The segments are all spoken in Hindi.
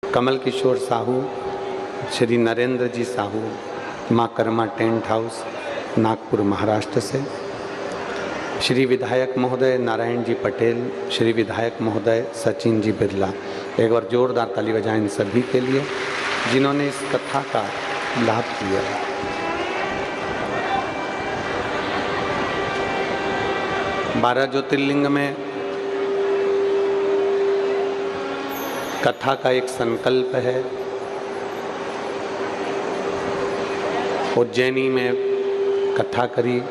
कमल किशोर साहू, श्री नरेंद्र जी साहू, माँ कर्मा टेंट हाउस, नागपुर महाराष्ट्र से। श्री विधायक महोदय नारायण जी पटेल, श्री विधायक महोदय सचिन जी बिरला। एक बार जोरदार ताली बजाएं इन सभी के लिए जिन्होंने इस कथा का लाभ लिया। 12 ज्योतिर्लिंग में कथा का एक संकल्प है। उज्जैनी में कथा करी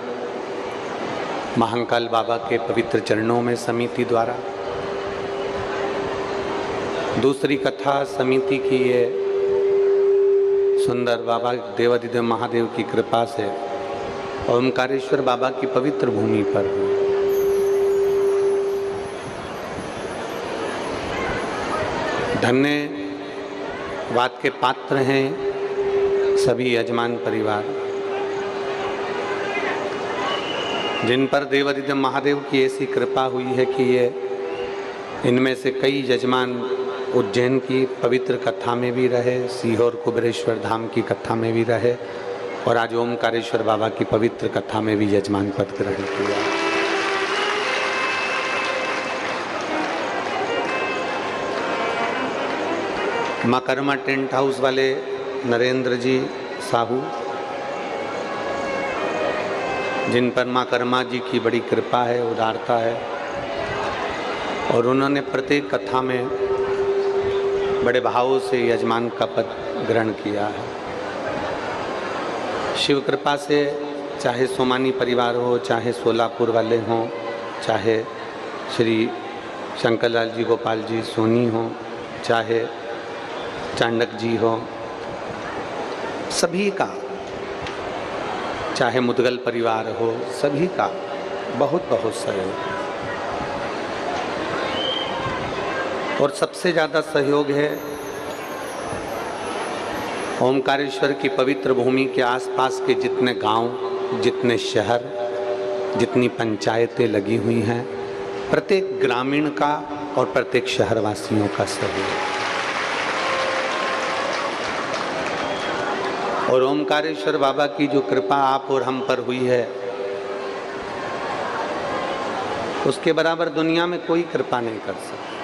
महाकाल बाबा के पवित्र चरणों में समिति द्वारा। दूसरी कथा समिति की ये सुंदर बाबा देवादिदेव महादेव की कृपा से ओमकारेश्वर बाबा की पवित्र भूमि पर हुई। धन्यवाद के पात्र हैं सभी यजमान परिवार, जिन पर देवादिदेव महादेव की ऐसी कृपा हुई है कि ये इनमें से कई यजमान उज्जैन की पवित्र कथा में भी रहे, सीहोर कुबेरेश्वर धाम की कथा में भी रहे और आज ओमकारेश्वर बाबा की पवित्र कथा में भी यजमान पद ग्रहण किया। माँ कर्मा टेंट हाउस वाले नरेंद्र जी साहू, जिन पर माँ कर्मा जी की बड़ी कृपा है, उदारता है और उन्होंने प्रत्येक कथा में बड़े भावों से यजमान का पद ग्रहण किया है। शिव कृपा से चाहे सोमानी परिवार हो, चाहे सोलापुर वाले हों, चाहे श्री शंकरलाल जी गोपाल जी सोनी हो, चाहे चांडक जी हो, सभी का, चाहे मुदगल परिवार हो, सभी का बहुत बहुत सहयोग। और सबसे ज़्यादा सहयोग है ओमकारेश्वर की पवित्र भूमि के आसपास के जितने गांव, जितने शहर, जितनी पंचायतें लगी हुई हैं, प्रत्येक ग्रामीण का और प्रत्येक शहरवासियों का सहयोग। और ओमकारेश्वर बाबा की जो कृपा आप और हम पर हुई है, उसके बराबर दुनिया में कोई कृपा नहीं कर सकता।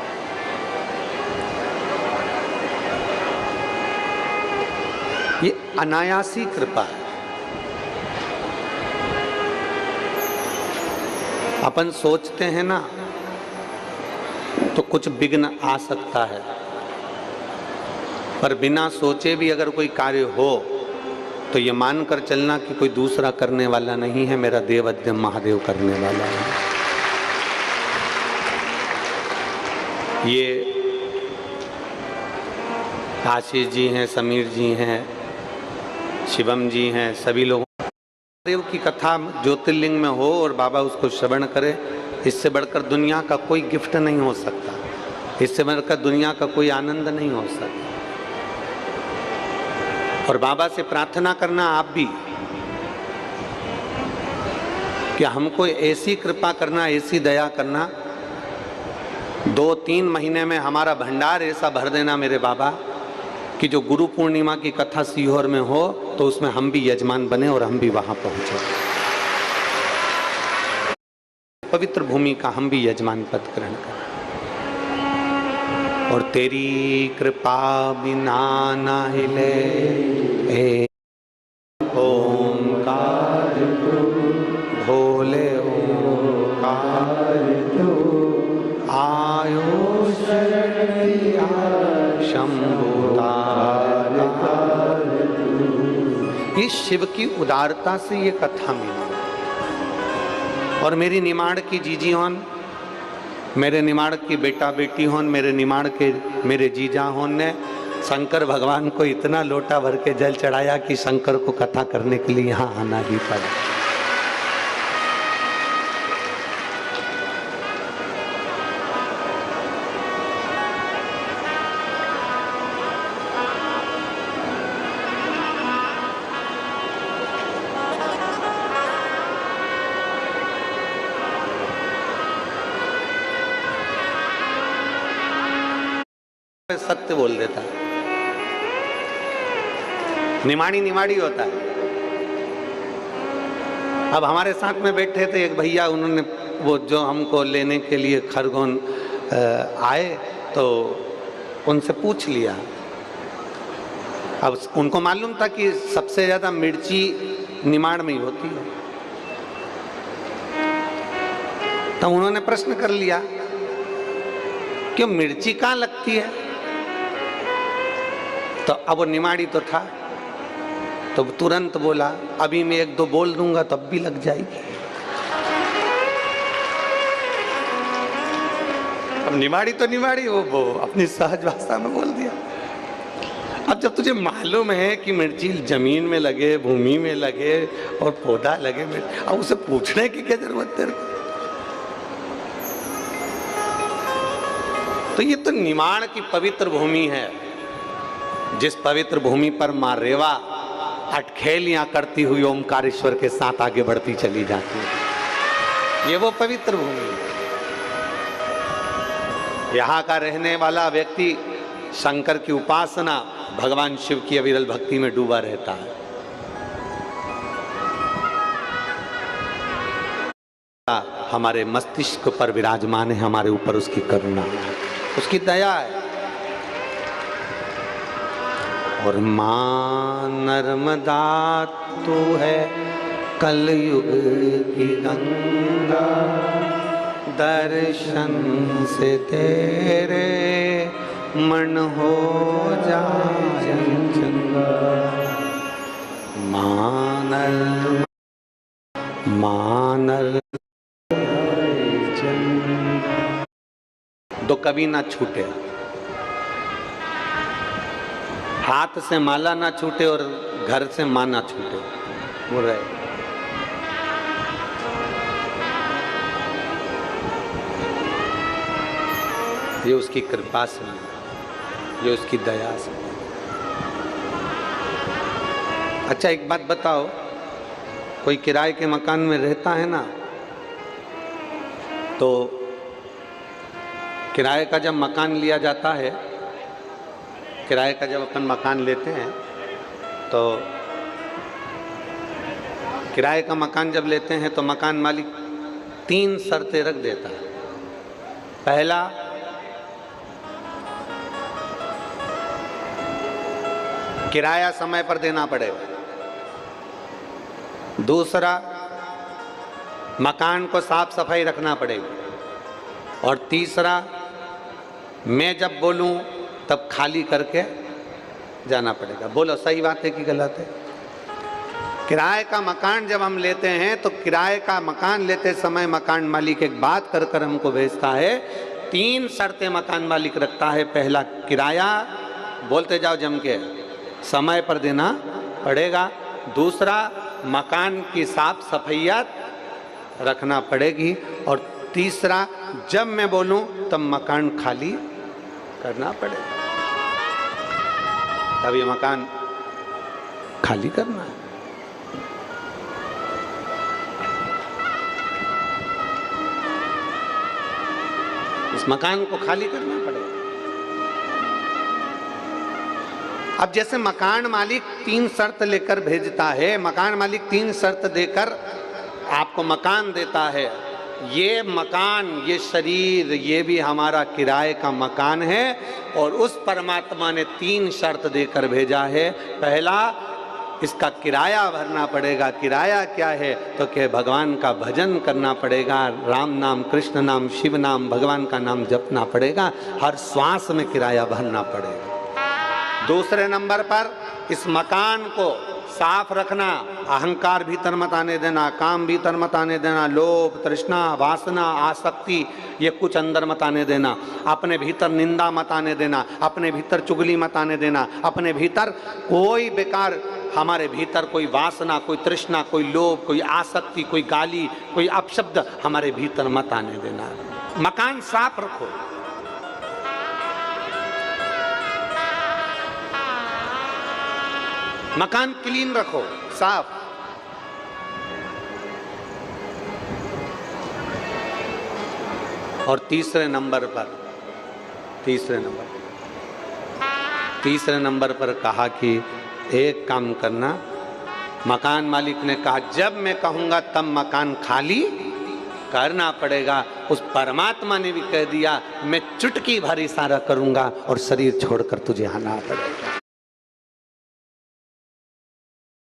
ये अनायासी कृपा है। अपन सोचते हैं ना तो कुछ विघ्न आ सकता है, पर बिना सोचे भी अगर कोई कार्य हो तो ये मानकर चलना कि कोई दूसरा करने वाला नहीं है, मेरा देवादिदेव महादेव करने वाला है। ये आशीष जी हैं, समीर जी हैं, शिवम जी हैं, सभी लोगों देव की कथा ज्योतिर्लिंग में हो और बाबा उसको श्रवण करे, इससे बढ़कर दुनिया का कोई गिफ्ट नहीं हो सकता, इससे बढ़कर दुनिया का कोई आनंद नहीं हो सकता। और बाबा से प्रार्थना करना आप भी कि हमको ऐसी कृपा करना, ऐसी दया करना, 2-3 महीने में हमारा भंडार ऐसा भर देना मेरे बाबा कि जो गुरु पूर्णिमा की कथा सीहोर में हो तो उसमें हम भी यजमान बने और हम भी वहां पहुंचे, पवित्र भूमि का हम भी यजमान पद ग्रहण करें। और तेरी कृपा बिना ना हिले हे ओंकार भोले ओंकार आयो शरणिया शंभुता। ये शिव की उदारता से ये कथा मिली। और मेरी निमाड़ की जीजी होन, मेरे निमाड़ की बेटा बेटी होन, मेरे निमाड़ के मेरे जीजा होन ने शंकर भगवान को इतना लोटा भर के जल चढ़ाया कि शंकर को कथा करने के लिए यहाँ आना ही पड़ा। सत्य बोल देता है, निमाड़ी निमाड़ी होता है। अब हमारे साथ में बैठे थे एक भैया, उन्होंने वो जो हमको लेने के लिए खरगोन आए तो उनसे पूछ लिया। अब उनको मालूम था कि सबसे ज्यादा मिर्ची निमाड़ में ही होती है, तो उन्होंने प्रश्न कर लिया कि मिर्ची कहाँ लगती है। तो अब वो निमाड़ी तो था, तो तुरंत बोला अभी मैं एक दो बोल दूंगा तब भी लग जाएगी। अब निमाड़ी तो निमाड़ी, वो अपनी सहज भाषा में बोल दिया। अब जब तुझे मालूम है कि मिर्ची जमीन में लगे, भूमि में लगे और पौधा लगे, अब उसे पूछने की क्या जरूरत तेरे को। तो ये तो निमाड़ की पवित्र भूमि है, जिस पवित्र भूमि पर मां रेवा अटखेलियां करती हुई ओमकारेश्वर के साथ आगे बढ़ती चली जाती है। ये वो पवित्र भूमि है। यहाँ का रहने वाला व्यक्ति शंकर की उपासना, भगवान शिव की अविरल भक्ति में डूबा रहता है। हमारे मस्तिष्क पर विराजमान है, हमारे ऊपर उसकी करुणा है, उसकी दया है। और मां नर्मदा तू है कलयुग की गंगा, दर्शन से तेरे मन हो जाए चंगा। मानल तो कभी ना छूटे, हाथ से माला ना छूटे और घर से मां ना छूटे, बोल रहे। ये उसकी कृपा से, ये उसकी दया से। अच्छा एक बात बताओ, कोई किराए के मकान में रहता है ना, तो किराए का जब मकान लिया जाता है, किराए का जब अपन मकान लेते हैं तो किराए का मकान जब लेते हैं तो मकान मालिक 3 शर्तें रख देता है। पहला, किराया समय पर देना पड़ेगा। दूसरा, मकान को साफ सफाई रखना पड़ेगी। और तीसरा, मैं जब बोलूं तब खाली करके जाना पड़ेगा। बोलो सही बात है कि गलत है? किराए का मकान जब हम लेते हैं तो किराए का मकान लेते समय मकान मालिक एक बात कर कर हमको भेजता है। 3 शर्तें मकान मालिक रखता है। पहला, किराया बोलते जाओ जम के, समय पर देना पड़ेगा। दूसरा, मकान की साफ सफाइयात रखना पड़ेगी। और तीसरा, जब मैं बोलूं तब मकान खाली करना पड़ेगा। तब ये मकान खाली करना है। इस मकान को खाली करना पड़ेगा। अब जैसे मकान मालिक 3 शर्त लेकर भेजता है, मकान मालिक 3 शर्त देकर आपको मकान देता है। ये मकान, ये शरीर, ये भी हमारा किराए का मकान है। और उस परमात्मा ने 3 शर्त देकर भेजा है। पहला, इसका किराया भरना पड़ेगा। किराया क्या है? तो कि भगवान का भजन करना पड़ेगा, राम नाम, कृष्ण नाम, शिव नाम, भगवान का नाम जपना पड़ेगा। हर श्वास में किराया भरना पड़ेगा। दूसरे नंबर पर, इस मकान को साफ रखना, अहंकार भीतर मत आने देना, काम भीतर मत आने देना, लोभ, तृष्णा, वासना, आसक्ति, ये कुछ अंदर मत आने देना। अपने भीतर निंदा मत आने देना, अपने भीतर चुगली मत आने देना, अपने भीतर कोई बेकार, हमारे भीतर कोई वासना, कोई तृष्णा, कोई लोभ, कोई आसक्ति, कोई गाली, कोई अपशब्द हमारे भीतर मत आने देना। मकान साफ रखो। मकान क्लीन रखो, साफ। और तीसरे नंबर पर तीसरे नंबर पर कहा कि एक काम करना, मकान मालिक ने कहा जब मैं कहूँगा तब मकान खाली करना पड़ेगा। उस परमात्मा ने भी कह दिया मैं चुटकी भर इशारा करूँगा और शरीर छोड़कर तुझे आना पड़ेगा।